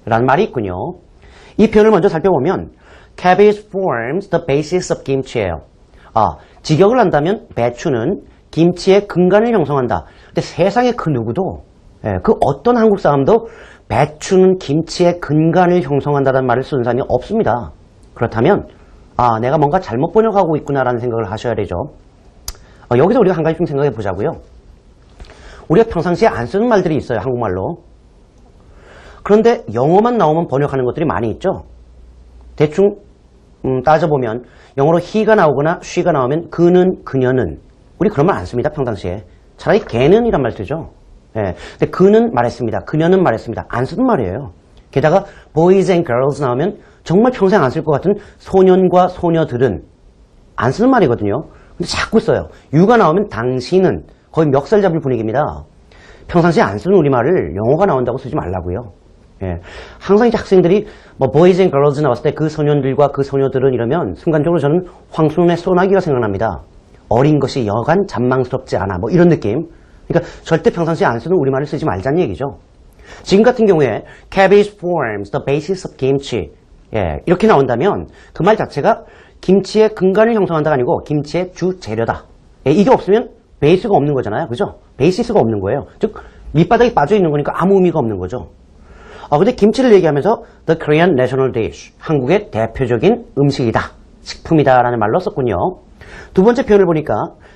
라는 말이 있군요. 이 표현을 먼저 살펴보면 cabbage forms the basis of kimchi예요. 직역을 한다면 배추는 김치의 근간을 형성한다. 근데 세상에 그 누구도 그 어떤 한국 사람도 배추는 김치의 근간을 형성한다는 말을 쓰는 사람이 없습니다. 그렇다면 내가 뭔가 잘못 번역하고 있구나라는 생각을 하셔야 되죠. 여기서 우리가 한 가지 좀 생각해 보자고요. 우리가 평상시에 안 쓰는 말들이 있어요. 한국말로. 그런데 영어만 나오면 번역하는 것들이 많이 있죠. 대충 따져보면 영어로 he가 나오거나 she가 나오면 그는, 그녀는 우리 그런 말 안 씁니다. 평상시에. 차라리 걔는 이란 말 쓰죠. 근데 그는 말했습니다. 그녀는 말했습니다. 안 쓰는 말이에요. 게다가 boys and girls 나오면 정말 평생 안 쓸 것 같은 소년과 소녀들은 안 쓰는 말이거든요. 근데 자꾸 써요. you가 나오면 당신은 거의 멱살 잡을 분위기입니다. 평상시에 안 쓰는 우리말을 영어가 나온다고 쓰지 말라고요. 항상 이제 학생들이 boys and girls 나왔을 때 그 소년들과 그 소녀들은 이러면 순간적으로 저는 황순의 소나기가 생각납니다. 어린 것이 여간 잔망스럽지 않아. 이런 느낌. 그러니까 절대 평상시에 안 쓰는 우리말을 쓰지 말자는 얘기죠. 지금 같은 경우에 cabbage forms the basis of kimchi. 이렇게 나온다면 그 말 자체가 김치의 근간을 형성한다가 아니고 김치의 주 재료다. 이게 없으면 베이스가 없는 거잖아요. 그죠? 베이시스가 없는 거예요. 즉 밑바닥이 빠져 있는 거니까 아무 의미가 없는 거죠. 근데 김치를 얘기하면서 the Korean national dish, 한국의 대표적인 음식이다, 식품이다 라는 말로 썼군요. 두 번째 표현을 보니까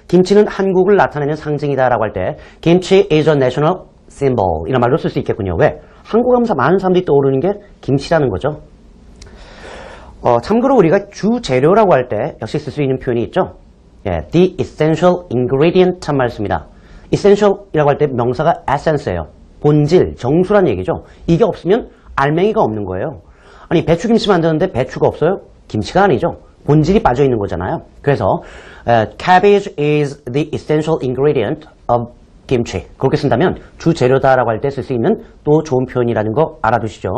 김치는 한국을 나타내는 상징이다 라고 할 때 김치 is a national symbol 이런 말로 쓸 수 있겠군요. 왜? 한국 하면서 많은 사람들이 떠오르는 게 김치라는 거죠. 참고로 우리가 주 재료라고 할 때 역시 쓸 수 있는 표현이 있죠. The essential ingredient 참 말 씁니다. essential이라고 할 때 명사가 essence예요. 본질, 정수란 얘기죠. 이게 없으면 알맹이가 없는 거예요. 아니 배추김치 만드는데 배추가 없어요? 김치가 아니죠. 본질이 빠져 있는 거잖아요. 그래서 cabbage is the essential ingredient of kimchi. 그렇게 쓴다면 주 재료다라고 할 때 쓸 수 있는 또 좋은 표현이라는 거 알아두시죠.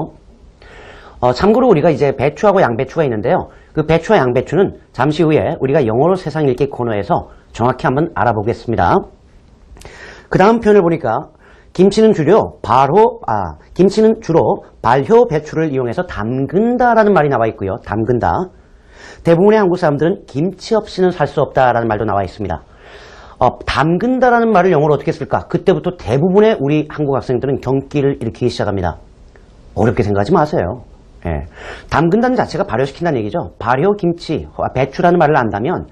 참고로 우리가 이제 배추하고 양배추가 있는데요. 그 배추와 양배추는 잠시 후에 우리가 영어로 세상 읽기 코너에서 정확히 한번 알아보겠습니다. 그 다음 표현을 보니까 김치는 주로 발효 배추를 이용해서 담근다라는 말이 나와 있고요. 담근다. 대부분의 한국 사람들은 김치 없이는 살 수 없다라는 말도 나와 있습니다. 담근다라는 말을 영어로 어떻게 쓸까? 그때부터 대부분의 우리 한국 학생들은 경기를 일으키기 시작합니다. 어렵게 생각하지 마세요. 담근다는 자체가 발효시킨다는 얘기죠. 발효 김치, 배추라는 말을 안다면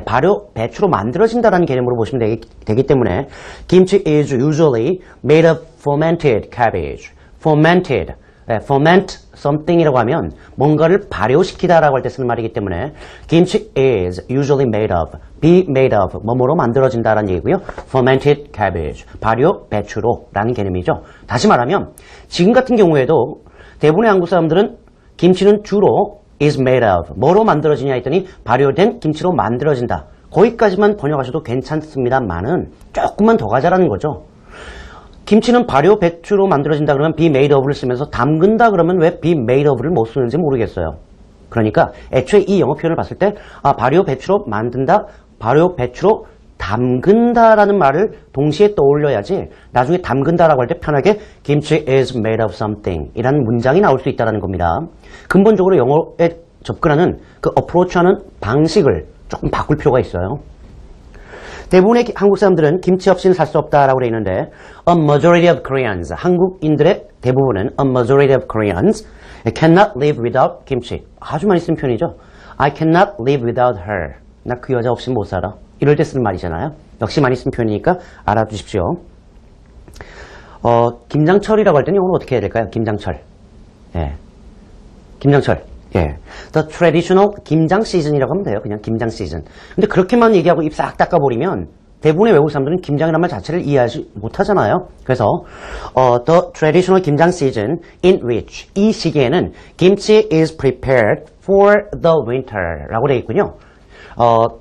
발효 배추로 만들어진다는 개념으로 보시면 되기 때문에 김치 is usually made of fermented cabbage. fermented, ferment something이라고 하면 뭔가를 발효시키다라고 할 때 쓰는 말이기 때문에 김치 is usually made of, be made of, 뭐뭐로 만들어진다라는 얘기고요. fermented cabbage, 발효 배추로 라는 개념이죠. 다시 말하면 지금 같은 경우에도 대부분의 한국 사람들은 김치는 주로 is made of, 뭐로 만들어지냐 했더니 발효된 김치로 만들어진다. 거기까지만 번역하셔도 괜찮습니다만은 조금만 더 가자라는 거죠. 김치는 발효 배추로 만들어진다 그러면 be made of를 쓰면서 담근다 그러면 왜 be made of를 못 쓰는지 모르겠어요. 그러니까 애초에 이 영어 표현을 봤을 때 발효 배추로 만든다, 발효 배추로 담근다라는 말을 동시에 떠올려야지 나중에 담근다라고 할 때 편하게 김치 is made of something 이라는 문장이 나올 수 있다는 겁니다. 근본적으로 영어에 접근하는 그 어프로치하는 방식을 조금 바꿀 필요가 있어요. 대부분의 한국 사람들은 김치 없이는 살 수 없다라고 되어 있는데 a majority of Koreans, 한국인들의 대부분은 a majority of Koreans cannot live without 김치. 아주 많이 쓰는 표현이죠. I cannot live without her. 나 그 여자 없이 못 살아. 이럴 때 쓰는 말이잖아요. 역시 많이 쓰는 표현이니까 알아두십시오. 김장철이라고 할 때는 영어로 어떻게 해야 될까요? 김장철. 김장철. The traditional 김장 시즌이라고 하면 돼요. 그냥 김장 시즌. 근데 그렇게만 얘기하고 입 싹 닦아버리면 대부분의 외국 사람들은 김장이라는 말 자체를 이해하지 못하잖아요. 그래서 the traditional 김장 season in which 이 시기에는 김치 is prepared for the winter 라고 되어 있군요.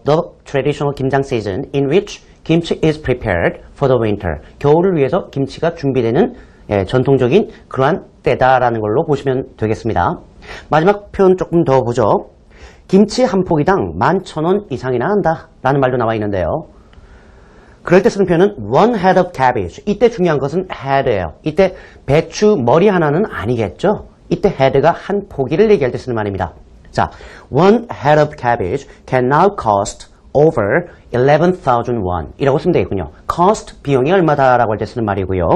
The traditional 김장 season in which 김치 is prepared for the winter. 겨울을 위해서 김치가 준비되는 전통적인 그러한 때다라는 걸로 보시면 되겠습니다. 마지막 표현 조금 더 보죠. 김치 한 포기당 11,000원 이상이나 한다 라는 말도 나와 있는데요. 그럴 때 쓰는 표현은 one head of cabbage. 이때 중요한 것은 head예요. 이때 배추 머리 하나는 아니겠죠? 이때 head가 한 포기를 얘기할 때 쓰는 말입니다. 자, one head of cabbage can now cost over 11,000 won 이라고 쓰면 되겠군요. cost, 비용이 얼마다라고 할 때 쓰는 말이고요.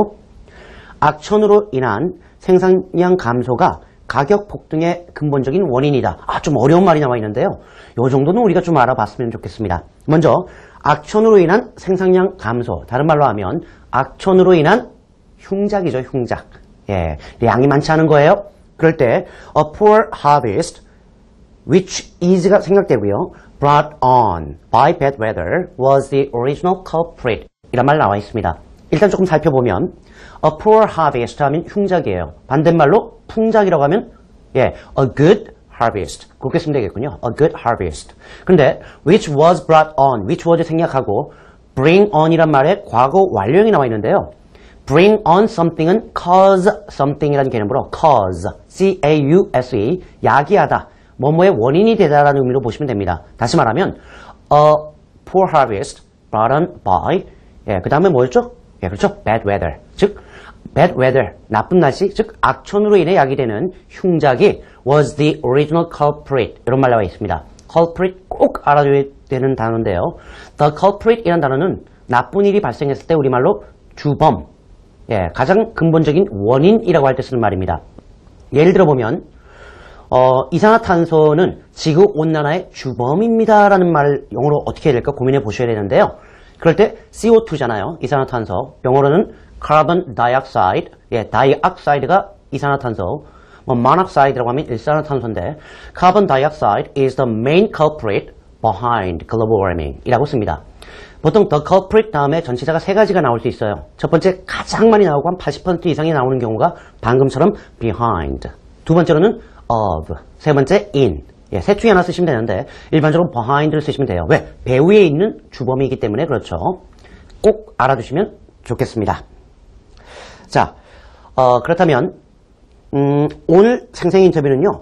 악천후로 인한 생산량 감소가 가격 폭등의 근본적인 원인이다. 좀 어려운 말이 나와 있는데요. 이 정도는 우리가 좀 알아봤으면 좋겠습니다. 먼저 악천후로 인한 생산량 감소, 다른 말로 하면 악천후로 인한 흉작이죠. 흉작. 예, 양이 많지 않은 거예요. 그럴 때 a poor harvest which is가 생각되고요. brought on by bad weather was the original culprit 이란 말 나와 있습니다. 일단 조금 살펴보면 a poor harvest 하면 흉작이에요. 반대말로 풍작이라고 하면 a good harvest 그렇게 쓰면 되겠군요. a good harvest. 근데 which was brought on, which was 생략하고 bring on 이란 말에 과거 완료형이 나와 있는데요. bring on something은 cause something이라는 개념으로 cause, C-A-U-S-E, 야기하다, 뭐뭐의 원인이 되다라는 의미로 보시면 됩니다. 다시 말하면 a poor harvest brought on by, 그 다음에 뭐였죠? 그렇죠. bad weather. 즉 bad weather, 나쁜 날씨, 즉 악천후로 인해 야기되는 흉작이 was the original culprit 이런 말 나와 있습니다. culprit 꼭 알아줘야 되는 단어인데요. the culprit이라는 단어는 나쁜 일이 발생했을 때 우리말로 주범, 가장 근본적인 원인이라고 할 때 쓰는 말입니다. 예를 들어 보면 이산화탄소는 지구온난화의 주범입니다라는 말 영어로 어떻게 해야 될까 고민해 보셔야 되는데요. 그럴 때 CO2잖아요. 이산화탄소. 영어로는 carbon dioxide. dioxide가 이산화탄소. monoxide라고 하면 일산화탄소인데 carbon dioxide is the main culprit behind global warming 이라고 씁니다. 보통 the culprit 다음에 전치사가 세 가지가 나올 수 있어요. 첫 번째 가장 많이 나오고 한 80% 이상이 나오는 경우가 방금처럼 behind. 두 번째로는 of. 세 번째 in. 셋 중에 하나 쓰시면 되는데 일반적으로 behind를 쓰시면 돼요. 왜? 배후에 있는 주범이기 때문에 그렇죠. 꼭 알아두시면 좋겠습니다. 자, 그렇다면 오늘 생생 인터뷰는요.